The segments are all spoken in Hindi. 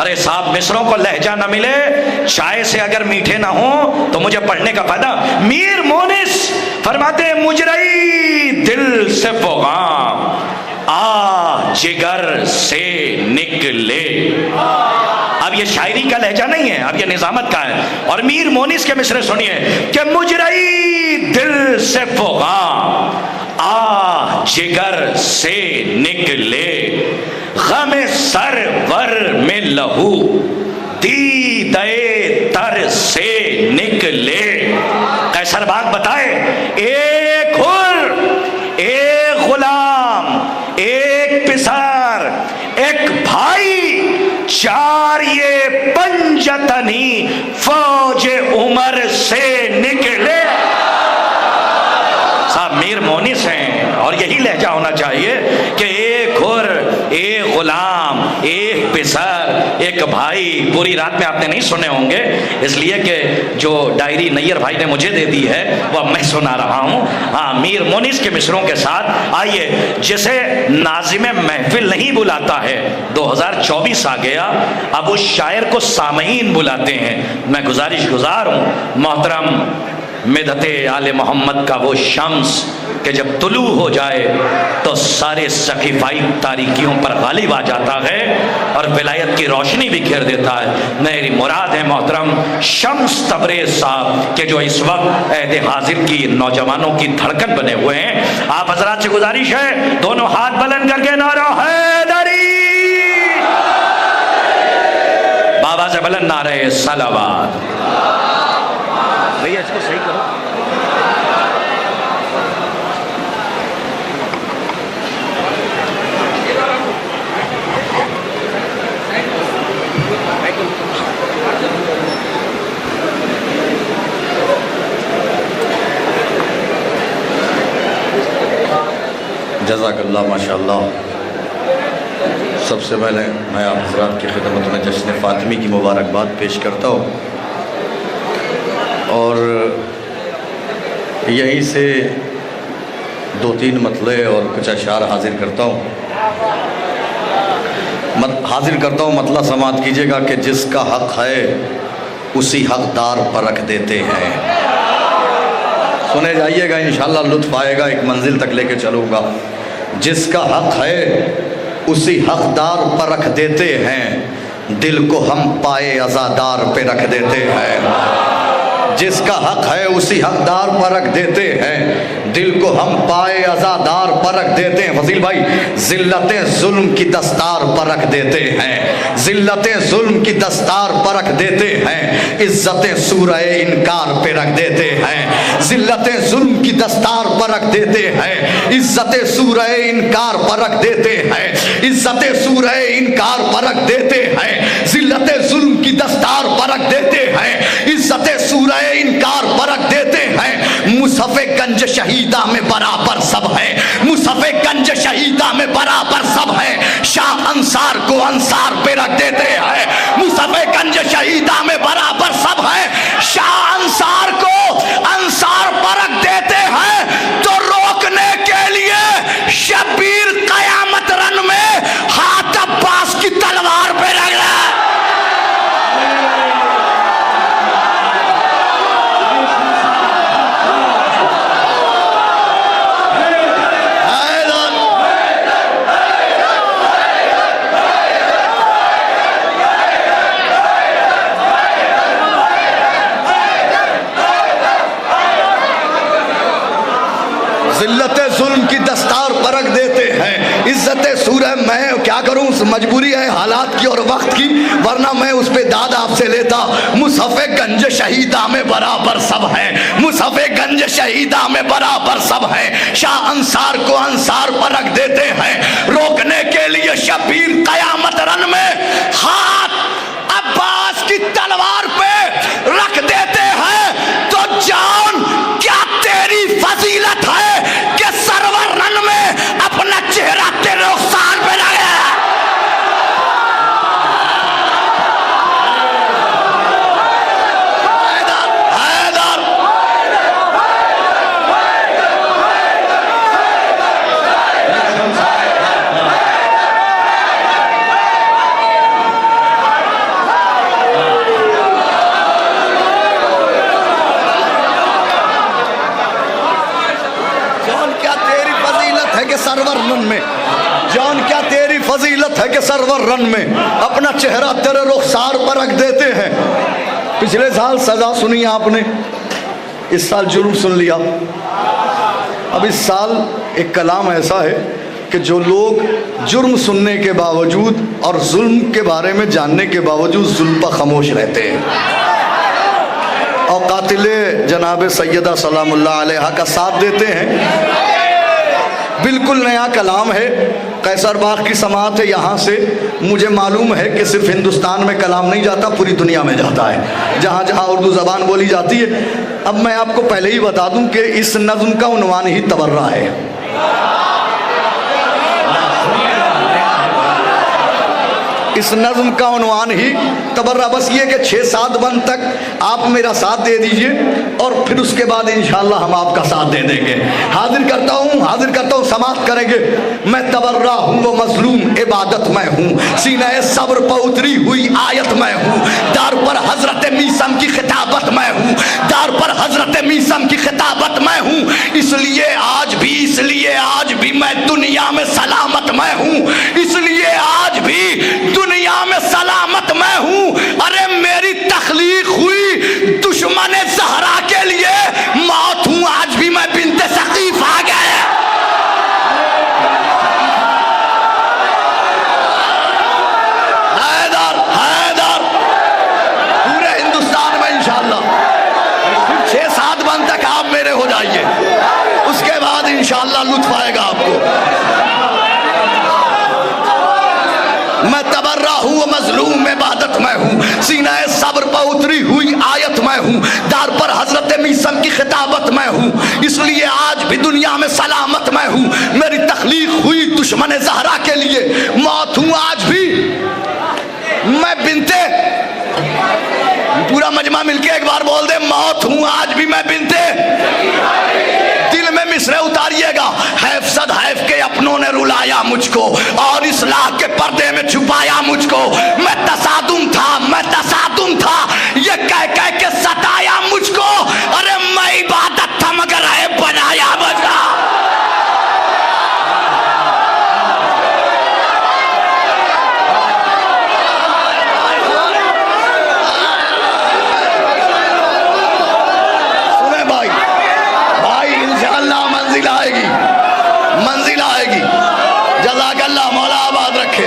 अरे साहब मिसरों को लहजा ना मिले, चाय से अगर मीठे ना हो तो मुझे पढ़ने का फायदा। मीर मोनिस फरमाते मुजरई दिल से पैगाम आ जिगर से निकले। अब ये शायरी का लहजा नहीं है, अब ये निजामत का है। और मीर मोनिस के मिसरे सुनिए कि मुजरई दिल से पैगाम आ जिगर से निकले, गम सरवर में लहू दीदे तर से निकले। कैसर बाग बताए एक हुर एक गुलाम एक पिसार एक भाई, चार ये पंजतनी फौज उमर से निकले। साहब मीर मोनिस हैं और यही लहजा होना चाहिए कि एक हुर एक गुलाम एक पिसर एक भाई। पूरी रात में आपने नहीं सुने होंगे, इसलिए कि जो डायरी नैयर भाई ने मुझे दे दी है वह मैं सुना रहा हूँ। हाँ, मीर मोनिस के मिसरों के साथ आइए। जिसे नाजिम महफिल नहीं बुलाता है, 2024 आ गया, अब उस शायर को सामईन बुलाते हैं। मैं गुजारिश गुजार हूँ मोहतरम मिदते आले मोहम्मद का वो शम्स कि जब तुलू हो जाए तो सारे सकीफाई तारीकियों पर गालिब आ जाता है और विलायत की रोशनी बिखेर देता है। मेरी मुराद है मोहतरम शम्स तबरेज साहब के जो इस वक्त अहद हाजिर की नौजवानों की धड़कन बने हुए हैं। आप हजरात से गुजारिश है दोनों हाथ बुलंद करके नारा हैदरी, बाबा से बुलंद नारे सलावत। भैया इसको सही करो। जज़ाकल्लाह माशाअल्लाह। सबसे पहले मैं आप हज़रात की खिदमत में जश्न फ़ातिमी की मुबारकबाद पेश करता हूँ और यहीं से 2-3 मतले और कुछ अशार हाजिर करता हूँ। मतला समात कीजिएगा कि जिसका हक़ है उसी हक़दार पर रख देते हैं। सुने जाइएगा, इंशाअल्लाह लुत्फ़ आएगा, एक मंजिल तक लेके चलूँगा। जिसका हक़ है उसी हक़दार पर रख देते हैं, दिल को हम पाए अज़ादार पे रख देते हैं। जिसका हक़ है उसी हक़दार पर रख देते हैं, दिल को हम पाए अज़ादार पर रख देते हैं। फजील भाई, ज़िल्लतें ज़ुल्म की दस्तार पर रख देते हैं, ज़िल्लतें ज़ुल्म की दस्तार पर रख देते हैं, इज़्ज़तें सूरह इनकार पे रख देते हैं। ज़िल्लतें ज़ुल्म की दस्तार पर रख देते हैं, इज़्ज़तें सूरह इनकार पर रख देते हैं, इज़्ज़तें सूरह इनकार पर रख देते हैं। ज़िल्लतें ज़ुल्म की दस्तार पर रख देते हैं, इज़्ज़तें सूरह इनकार पर रख देते हैं। मुसफ़े गंज शहीदा में बराबर सब है, मुसफ़े गंज शहीदा में बराबर सब है। शाह अंसार को अंसार पे रख देते हैं, मुसफ़े गंज शहीदा में बराबर सब है। शाह अंसार को अंसार पर रख देते हैं। तो रोकने के लिए शबीर कयामत रन में हाथ अब्बास की तलवार पे रख रहा है। ज़िल्लते ज़ुल्म की दस्तार पर रख देते हैं, इज़्ज़तें सूरह। मैं क्या करूं, मजबूरी है हालात की और वक्त की, वरना मैं उस पे दाद आपसे लेता। मुसफ़े गंज शहीदा में बराबर सब है, मुसफ़े गंज शहीदा में बराबर सब है। शाह अंसार को अंसार पर रख देते हैं। रोकने के लिए शबीर कयामत रन में हाथ अब्बास की तलवार पे रख देते हैं। तो जान क्या तेरी फजीलत है कि सरवर रन में अपना चेहरा तेरे रुखसार पे लगे। जान क्या तेरी फजीलत है कि सरवर रन में अपना चेहरा तेरे रुखसार पर रख देते हैं। पिछले साल सजा सुनी आपने, इस साल जुर्म सुन लिया। अब इस साल एक कलाम ऐसा है कि जो लोग जुर्म सुनने के बावजूद और जुल्म के बारे में जानने के बावजूद जुल्म पर खामोश रहते हैं और कातिले जनाब सैयदा सलामुल्लाह अलैहा का साथ देते हैं। बिल्कुल नया कलाम है, कैसर बाग की समात है। यहाँ से मुझे मालूम है कि सिर्फ हिंदुस्तान में कलाम नहीं जाता, पूरी दुनिया में जाता है, जहाँ जहाँ उर्दू ज़बान बोली जाती है। अब मैं आपको पहले ही बता दूं कि इस नज़्म का उन्वान ही तबर्रा है। इस नज़्म का उन्वान ही तबर्रा। बस ये कि 6-7 बंद तक आप मेरा साथ दे दीजिए और फिर उसके बाद इंशाअल्लाह हम आपका साथ दे देंगे। हाजिर करता हूँ, समाप्त करेंगे। मैं तबर्रा हूँ वो मजलूम इबादत मैं हूँ, सीने सब्र पर उतरी हुई आयत मैं हूँ, दार पर हजरत मीसम की खिताबत मैं हूँ, दार पर हजरत मीसम की खिताबत मैं हूँ। इसलिए आज भी मैं दुनिया में सलामत मैं हूँ, इसलिए आज भी दुनिया में सलामत मैं हूँ। अरे मेरी तख्लीक हुई दुश्मन ज़हरा के लिए, मौत हूँ आज भी मैं बिन्ते सकीफ आ गए। हैदर पूरे हिंदुस्तान में इंशाअल्लाह 6-7 बंद तक आप मेरे हो जाइए, उसके बाद इंशाअल्लाह लुत्फ आएगा आपको। मैं तबर्रा हूँ मजलूम इबादत मैं हूँ, सीना सब्र पर उतरी हुई आयत मैं हूँ, दार पर हजरत मीसम की खिताबत मैं हूँ। इसलिए आज भी दुनिया में सलामत मैं हूँ। मेरी तख्लीक हुई दुश्मन ज़हरा के लिए, मौत हूँ आज भी मैं बिनते। पूरा मजमा मिलके एक बार बोल दे, मौत हूँ आज भी मैं बिनते। दिल में मिसरे उतारिएगा। हैफ सद हैफ के अपनों ने रुलाया मुझको और इस्लाह के पर्दे में छुपाया मुझको। मैं तसादुम था ये कह कह के सताया मुझको। अरे मैं इबादत था मगर है बनाया बजा। मंजिल आएगी। जज़ाकल्लाह, मौला आबाद रखे।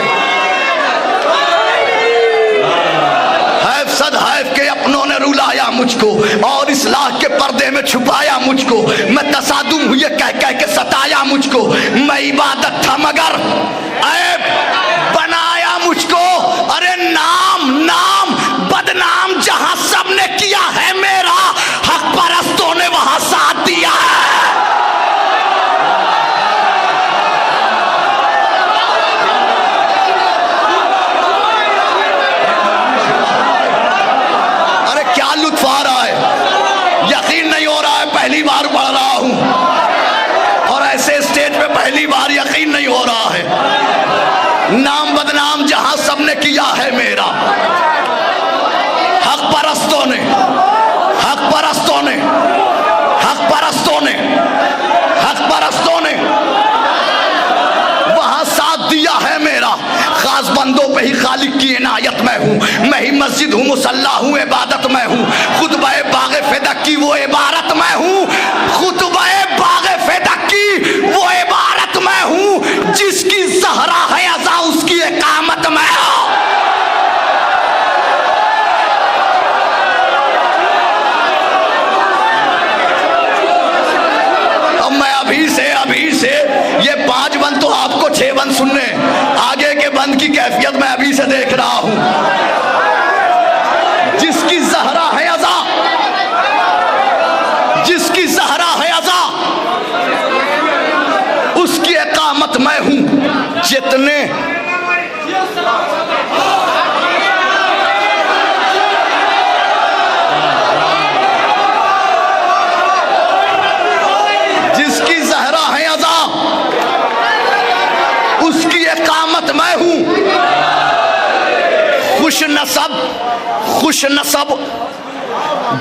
हैफ सद हैफ के अपनों ने रुलाया मुझको और इस्लाह के पर्दे में छुपाया मुझको। मैं तसादुम हुए कह कह के सताया मुझको। मैं इबादत था मगर ऐब बनाया मुझको। अरे नाम बदनाम जहां सबने किया है मेरा, हक परस्तों ने वहां साथ दिया है। पहली बार पढ़ रहा हूं और ऐसे स्टेज पे पहली बार यकीन नहीं हो रहा है। नाम बदनाम जहां सबने किया है मेरा, हक परस्तों ने वहां साथ दिया है मेरा। खास बंदों पे ही खालिक की इनायत मैं हूँ। मैं ही मस्जिद हूँ, मुसल्ला हूँ, इबादत मैं हूँ। खुतबे बाग़े फ़िदक की वो इबारत मैं हूँ। खुतबे बाग़े फ़िदक की वो इबारत मैं हूँ। जिसकी ज़हरा है अज़ा उसकी इकामत मैं हूँ। अब मैं अभी से ये 5 बंद तो आपको 6 बंद सुनने, आगे के बंद की कैफियत मैं अभी से देख रहा हूं। जिसकी ज़हरा है अज़ा, जिसकी ज़हरा है अज़ा उसकी इकामत मैं हूं। जितने जिसकी ज़हरा है अज़ा उसकी इकामत मैं हूं। खुश नसब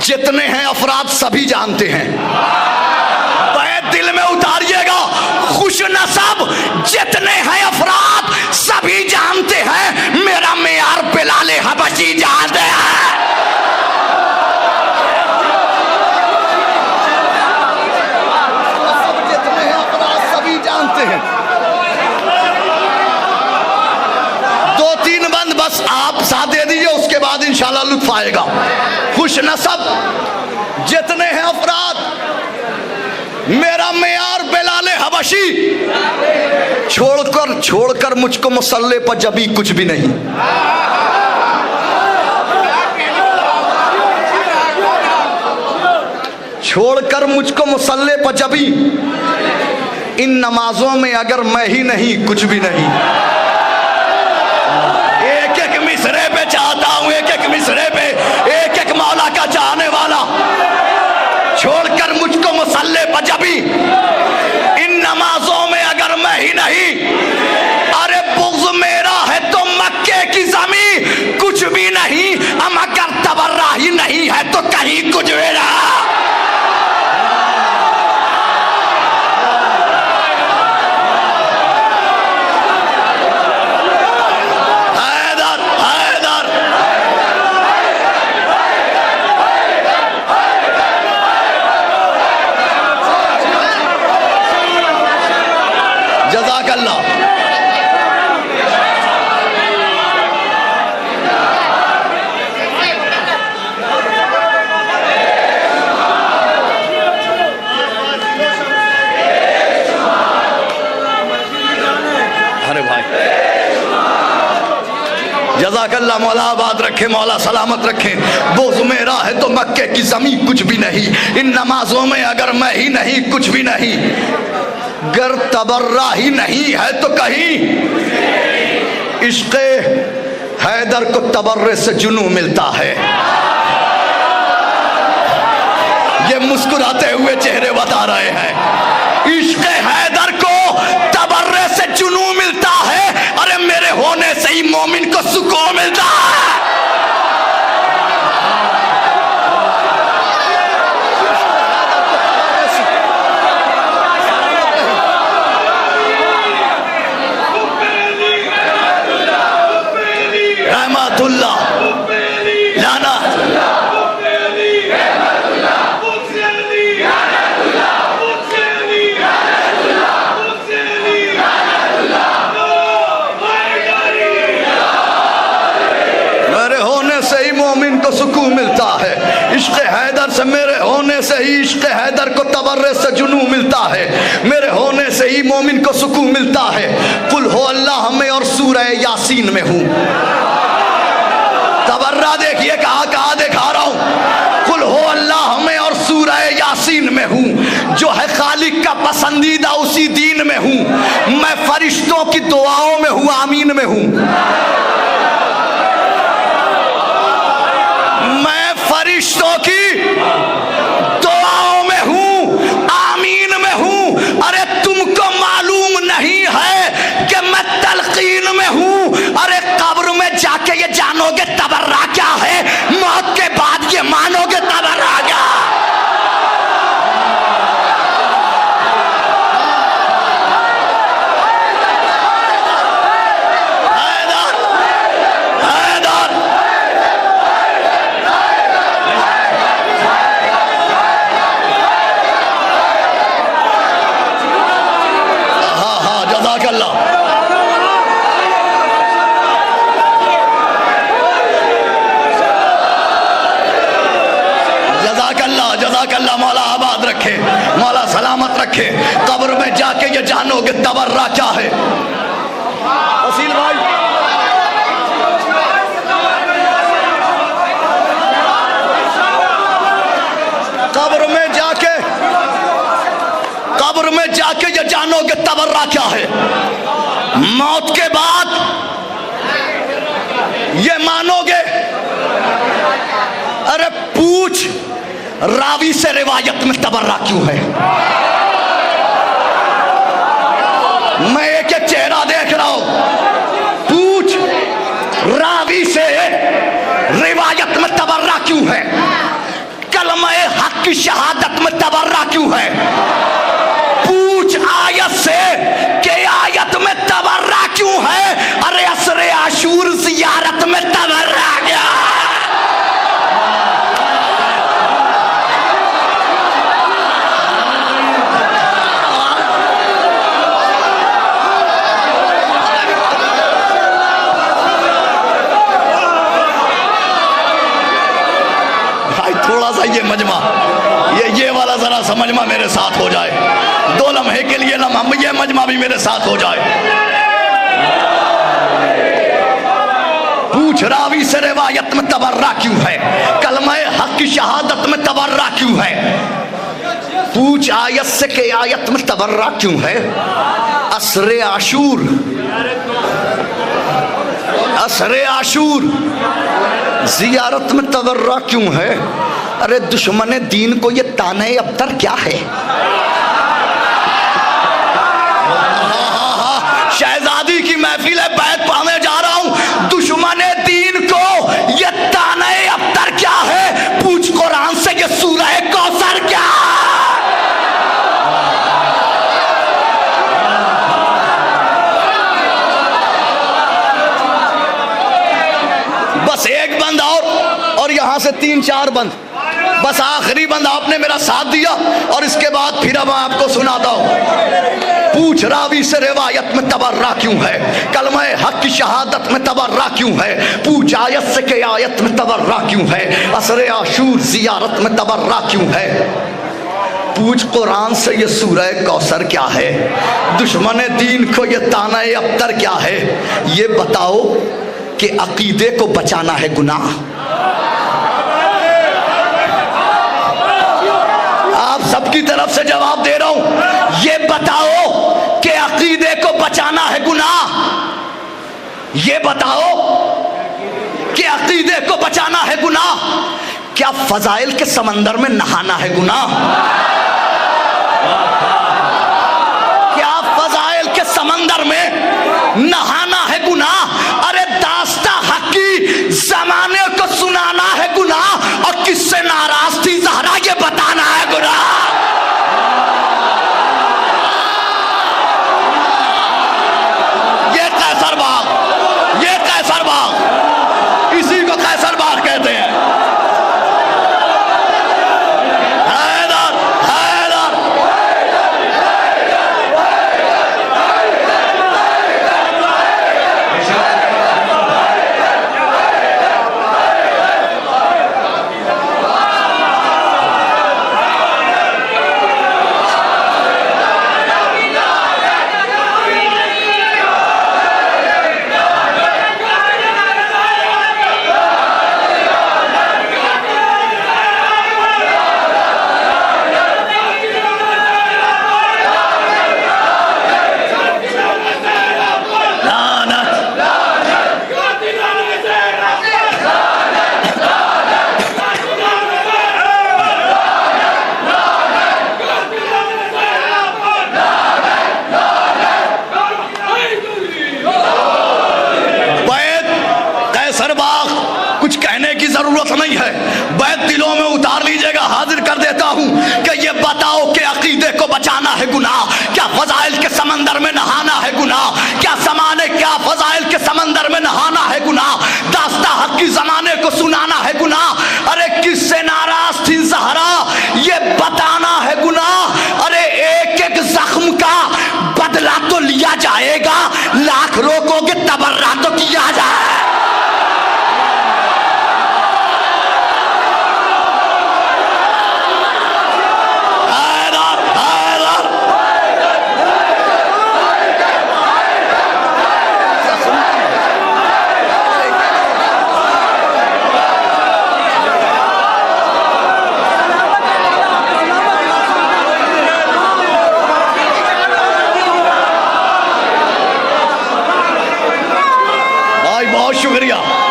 जितने हैं अफराद सभी जानते हैं। दिल में उतारिएगा, खुश नसब जितने हैं अफराद सभी जानते हैं मेरा मेयार बिलाले हबशी जानते हैं। जितने हैं अफराद सभी जानते हैं। दो तीन बंद बस आप साथ दे दीजिए, उसके बाद इंशाल्लाह लुत्फ आएगा। खुश नसब जितने हैं अफराद मेरा मेयार बिलाले हबशी, छोड़कर मुझको मुसल्ले पर जबी कुछ भी नहीं। छोड़कर मुझको मुसल्ले पर जबी, इन नमाजों में अगर मैं ही नहीं कुछ भी नहीं। एक एक मिसरे पे चाहता हूं, एक एक मिसरे पे एक एक मौला का चाहने वाला। छोड़कर मुझको मुसल्ले पर जबी, इन नमाजों में अगर मैं ही नहीं। अरे बुग़्ज़ मेरा है तो मक्के की ज़मीं कुछ भी नहीं, अगर तबर्रा ही नहीं है तो कहीं कुछ भी नहीं। जज़ाकल्लाह। अरे भाई जज़ाकल्लाह, मौला आबाद रखे, मौला सलामत रखे। बुग़्ज़ मेरा है तो मक्के की ज़मीं कुछ भी नहीं, इन नमाजों में अगर मैं ही नहीं कुछ भी नहीं। गर तबर्रा ही नहीं है तो कहीं। इश्क़े हैदर को तबर्रे से जुनू मिलता है। ये मुस्कुराते हुए चेहरे बता रहे हैं। इश्क़े हैदर को तबर्रे से जुनू मिलता है, अरे मेरे होने से ही मोमिन को सुकून मिलता है। रहमतुल्लाह लाना मेरे होने से ही मोमिन को सुकून मिलता है। इश्क़ हैदर से, मेरे होने से ही इश्क़ हैदर को तबर्रे से जुनू मिलता है। मेरे होने से ही मोमिन को सुकून मिलता है। कुल हो अल्लाह में और सूरह यासीन में हूँ। तबर्रा देखिए कहाँ दिखा रहा हूँ। कुल हो अल्लाह में और सूरह यासीन में हूँ। जो है खालिक का पसंदीदा उसी दीन में हूँ। मैं फरिश्तों की दुआओं में हूँ, आमीन में हूँ। मैं फरिश्तों की दुआओं में हूँ, आमीन में हूँ। अरे तुमको मालूम नहीं है कि मैं तलकीन में हूँ। अरे कब्र में जाके ये जानोगे तबर्रा क्या है, मौत के बाद ये मानोगे तबर्रा क्या। जज़ाकल्लाह, मौला आबाद रखे, मौला सलामत रखे। कब्र में जाके ये जानोगे तबर्रा क्या है। वसील भाई कब्र में जाके ये जानोगे तबर्रा क्या है। मौत के बाद ये मानोगे। अरे पूछ रावी से रिवायत में तबर्रा क्यों है। मैं एक एक चेहरा देख रहा हूं। पूछ रावी से रिवायत में तबर्रा क्यों है। कलमे हक की शहादत में तबर्रा क्यों है। पूछ पूछ आयत से कि आयत में तबर्रा क्यों है, अरे असरे आशूर जियारत में तबर्रा क्या। थोड़ा सा ये मजमा, ये वाला जरा समझमा मेरे साथ हो जाए, 2 लम्हे के लिए ये मजमा भी मेरे साथ हो जाए। पूछ रावी से रिवायत में तबर्रा क्यों है, कलमा हक की शहादत में तबर्रा क्यों है। पूछ आयत से कि आयत में तबर्रा क्यों है, असरे आशूर, असरे आशूर जियारत में तबर्रा क्यों है। अरे दुश्मन दीन को ये ताने अबतर क्या है। शहजादी की महफिल है, बैत पाने जा रहा हूं, दुश्मन दीन को ये ताने अबतर क्या है। पूछ कुरान से ये सूरह कौसर क्या। बस एक बंद और यहां से 3-4 बंद, बस आखिरी बंद आपने मेरा साथ दिया और इसके बाद फिर अब आपको सुनाता हूं। पूछ रावी से रिवायत में तबर्रा क्यों है, कलमा हक की शहादत में तबर्रा क्यों है। पूछ आयत से कि आयत में तबर्रा क्यों है, असरे आशूर जियारत में तबर्रा क्यों है। पूछ कुरान से ये सूरह कौसर क्या है, दुश्मन दीन को ये ताना अबतर क्या है। ये बताओ कि अकीदे को बचाना है गुनाह। आप सबकी तरफ से जवाब दे रहा हूं, ये बताओ कि अकीदे को बचाना है गुनाह। ये बताओ कि अकीदे को बचाना है गुनाह। क्या फजाइल के समंदर में नहाना है गुनाह। क्या फजाइल के समंदर में नहाना है गुनाह। अरे दास्ता हक की जमाने को सुनाना है गुनाह, और किससे नाराज थी ज़हरा ये बताना है गुनाह। ये कैसर बाग, ये कैसर बाग, इसी को कैसर बाग कहते हैं। हैदर हैदर जरूरत नहीं है, बैत दिलों में उतार लीजिएगा। हाजिर कर देता हूं कि ये बताओ कि अकीदे को बचाना है गुनाह, क्या फजाइल के समंदर में नहाना है गुनाह, क्या समाने क्या फजाइल के समंदर में नहाना है गुनाह, दास्ता हक की जमाने को सुनाना है गुनाह। अरे किससे नाराज थी ज़हरा ये बताना है गुनाह। अरे एक एक जख्म का बदला तो लिया जाएगा, लाख रोकोगे तबर्रा तो किया जाए।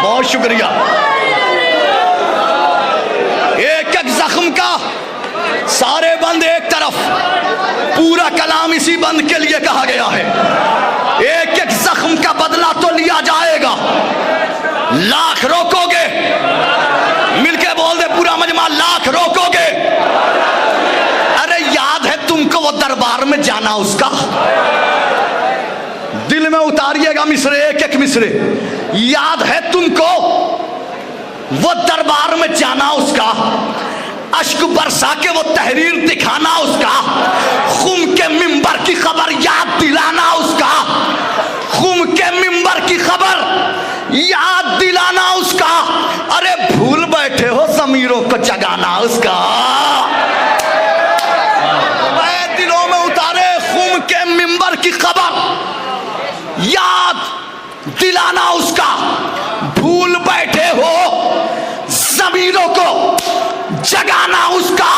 बहुत शुक्रिया। एक एक जख्म का सारे बंद एक तरफ, पूरा कलाम इसी बंद के लिए कहा गया है। एक एक जख्म का बदला तो लिया जाएगा, लाख रोकोगे, मिलके बोल दे पूरा मजमा, लाख रोकोगे। अरे याद है तुमको वो दरबार में में जाना उसका। दिल में उतारिएगा मिसरे, एक एक मिसरे। याद है तुमको वो दरबार में जाना उसका, अश्क बरसा के वो तहरीर दिखाना उसका, खुम के मिंबर की खबर याद दिलाना उसका, खुम के मिंबर की खबर याद दिलाना उसका। अरे भूल बैठे हो ज़मीरों को जगाना उसका। दिलों में उतारे खुम के मिंबर की खबर याद दिलाना उसका। भूल बैठे हो ज़मीरों को जगाना उसका।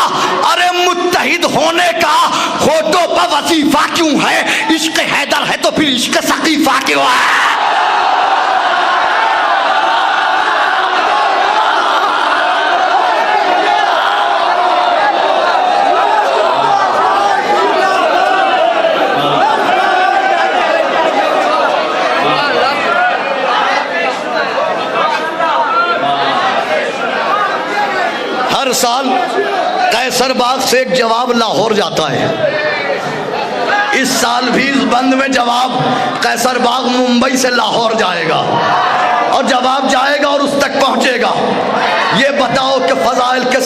अरे मुत्तहिद होने का होठों पर वजीफा क्यों है? इश्क हैदर है तो फिर इश्क सकीफा क्यों है? हर साल कैसर बाग से एक जवाब लाहौर जाता है। इस साल भी इस बंद में जवाब कैसर बाग मुंबई से लाहौर जाएगा और जवाब जाएगा और उस तक पहुंचेगा। ये बताओ कि फजाइल के,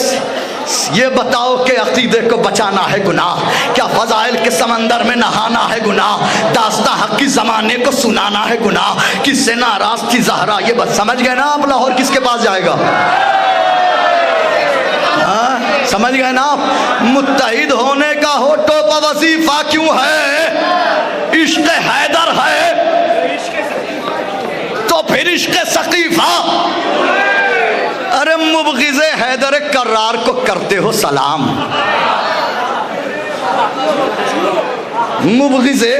ये बताओ कि अकीदे को बचाना है गुनाह, क्या फजाइल के समंदर में नहाना है गुनाह, दास्तां हक की ज़माने को सुनाना है गुनाह, किससे नाराज थी ज़हरा ये बस। समझ गए ना आप लाहौर किसके पास जाएगा? समझ गए ना आप? मुत्तहिद होने का होठों पर वजीफा क्यों है? इश्क हैदर है तो फिर इश्क सकीफा। अरे मुबगिज़े हैदर कर्रार को करते हो सलाम, मुबगिज़े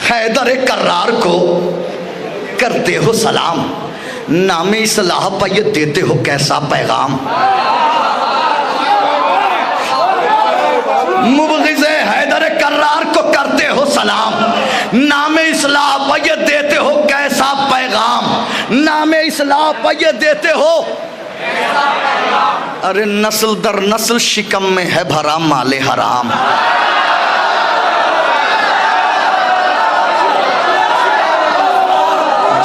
हैदर कर्रार को करते हो सलाम, नामे इस्लाह पर ये देते हो कैसा पैगाम। मुबगिज़े हैदर कर्रार को करते हो सलाम, नामे इस्लाह पर ये देते हो कैसा पैगाम, नामे इस्लाह पर ये देते हो। अरे नस्ल दर नस्ल शिकम में है भरा माले हराम।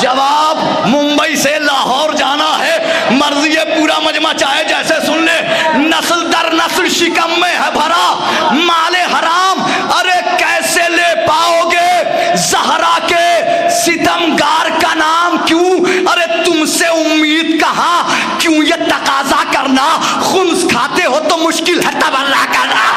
जवाब मुंबई से लाहौर जाना है, मर्जी है पूरा मजमा चाहे जैसे सुन ले। नस्ल दर नस्ल शिकम में है भरा माले हराम। अरे कैसे ले पाओगे ज़हरा के सितमगार का नाम क्यों? अरे तुमसे उम्मीद कहाँ, क्यों ये तकाजा करना? खुम्स खाते हो तो मुश्किल है तबर्रा करना।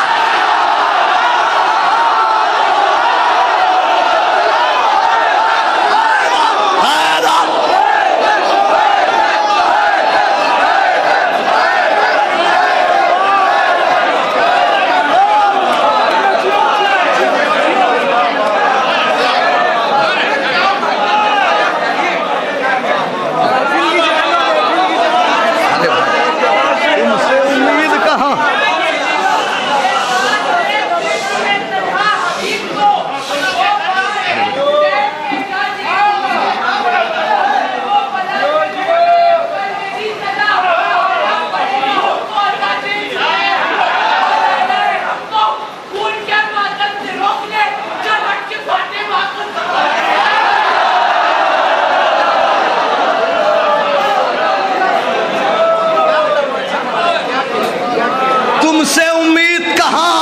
तुमसे उम्मीद कहाँ,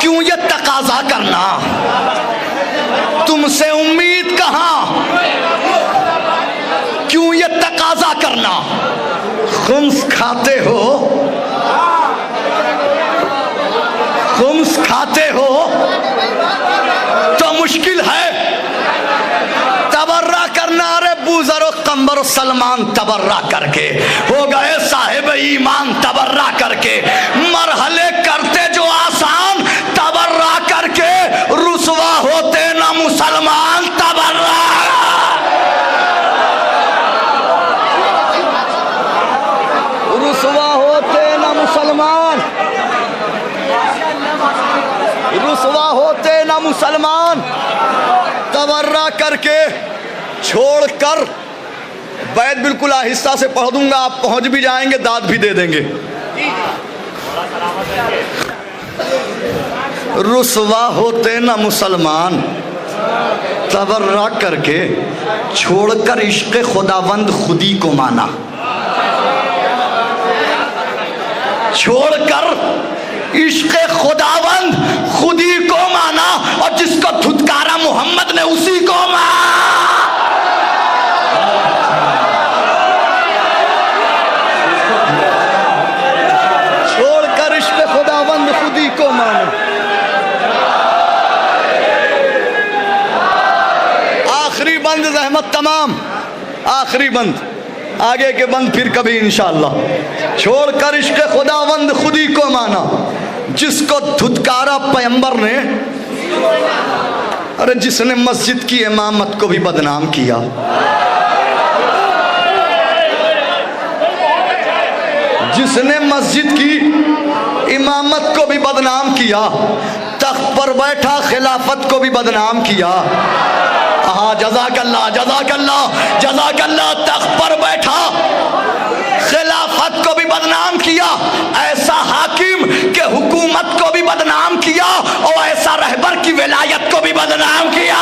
क्यों ये तकाजा करना? तुमसे उम्मीद कहाँ, क्यों ये तकाजा करना? खुम्स खाते हो, खुम्स खाते हो तो मुश्किल है तबर्रा करना। रे बूजर कंबर सलमान तबर्रा करके हो गए साहिब ईमान, तबर्रा करके मरहले करते जो आसान, तबर्रा करके रुसवा होते ना मुसलमान। तबर्रा रुसवा होते ना मुसलमान, रुसवा होते ना मुसलमान। तबर्रा करके छोड़कर बैत बिल्कुल आहिस्ता से पढ़ दूंगा, आप पहुंच भी जाएंगे, दाद भी दे देंगे। रुसवा होते ना मुसलमान तबर्रा करके छोड़कर इश्क खुदावंद खुदी को माना, छोड़कर इश्क खुदावंद खुदी को माना, और जिसको धुतकारा मोहम्मद ने उसी को माना। छोड़कर इश्क खुदावंद खुदी को माना। आखिरी बंद रहमत तमाम, आखिरी बंद, आगे के बंद फिर कभी इंशाअल्लाह। छोड़कर इश्क खुदावंद खुदी को माना, जिसको धुतकारा पैगंबर ने, अरे जिसने मस्जिद की इमामत को भी बदनाम किया, जिसने मस्जिद की इमामत को भी बदनाम किया, तख्त पर बैठा खिलाफत को भी बदनाम किया। हाँ, जज़ाकल्लाह जज़ाकल्लाह जज़ाकल्लाह। तख्त पर बैठा खिलाफत को भी बदनाम किया, ऐसा हाकिम के हुकूमत को भी बदनाम किया, और ऐसा रहबर की विलायत को भी बदनाम किया।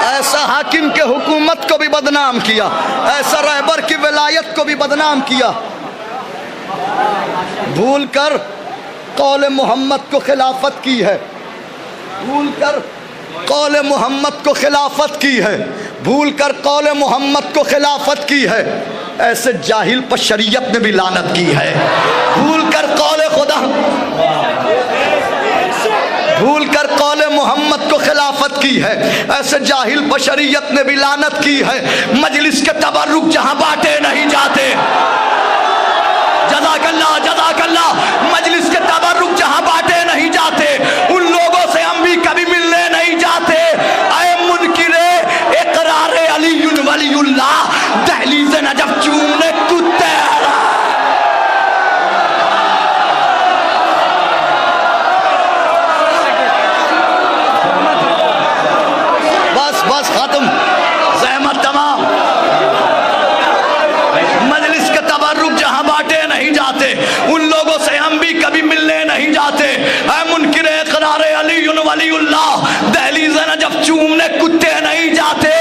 ऐसा हाकिम के हुकूमत को भी बदनाम किया, ऐसा रहबर की विलायत को भी बदनाम किया। भूल कर कौल मोहम्मद को खिलाफत की है, भूल कर कौल मोहम्मद को खिलाफत की है, भूल कर कौल मोहम्मद को खिलाफत की है। ऐसे जाहिल पर शरीयत ने भी लानत की है। भूल कर कौल खुदा, भूल कर कौल मोहम्मद को खिलाफत की है, ऐसे जाहिल पर शरीयत ने भी लानत की है। मजलिस के तबर्रुक जहां बांटे नहीं जाते, जज़ाकल्लाह जज़ाकल्लाह। मजलिस के तबर्रुक जहां बांटे नहीं जाते, उन लोगों से हम भी कभी मिलने नहीं जाते। ऐ मुनकिरे इकरारे अलीयुन वलीउल्लाह, दहलीज़ नजफ चूमने कुत्ते। बस बस खत्म, ज़हमत तमाम। मजलिस के तबर्रुक जहां बांटे नहीं जाते, उन लोगों से हम भी कभी मिलने नहीं जाते। ऐ मुनकिरे इकरारे अलीयुन वलीउल्लाह, दहलीज़ नजफ चूमने कुत्ते नहीं जाते।